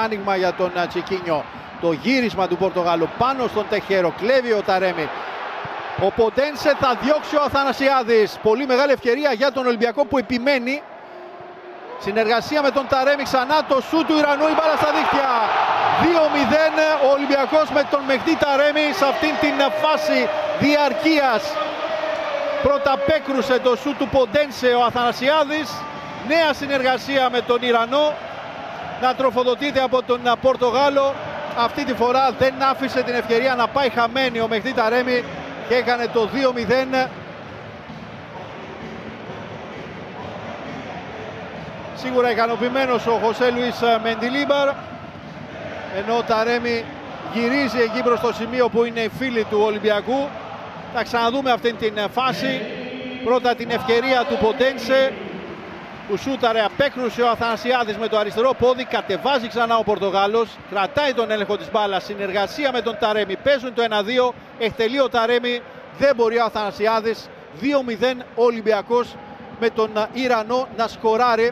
Άνοιγμα για τον Τσικίνιο. Το γύρισμα του Πορτογάλου πάνω στον Τεχέρο. Κλέβει ο Ταρέμι. Ο Ποντένσε θα διώξει ο Αθανασιάδης. Πολύ μεγάλη ευκαιρία για τον Ολυμπιακό που επιμένει. Συνεργασία με τον Ταρέμι ξανά. Το σου του Ιρανού. Η μπάλα στα δίχτυα. 2-0 ο Ολυμπιακός με τον Μεχτή Ταρέμι σε αυτήν την φάση διαρκείας. Πρώτα πέκρουσε το σου του Ποντένσε ο Αθανασιάδης. Νέα συνεργασία με τον Ιρανό. Να τροφοδοτείται από τον Πορτογάλο. Αυτή τη φορά δεν άφησε την ευκαιρία να πάει χαμένη ο Μεχτή Ταρέμι και έκανε το 2-0. Σίγουρα ικανοποιημένος ο Χωσέ Λουίς Μεντιλίμπαρ, ενώ ο Ταρέμι γυρίζει εκεί προς το σημείο που είναι οι φίλοι του Ολυμπιακού. Θα ξαναδούμε αυτήν την φάση. Πρώτα την ευκαιρία του Ποντένσε που σούταρε, απέκρουσε ο Αθανασιάδης με το αριστερό πόδι, κατεβάζει ξανά ο Πορτογάλος, κρατάει τον έλεγχο της μπάλας, συνεργασία με τον Ταρέμι, παίζουν το 1-2, εκτελεί ο Ταρέμι, δεν μπορεί ο Αθανασιάδης, 2-0 ο Ολυμπιακός με τον Ιρανό να σκοράρει.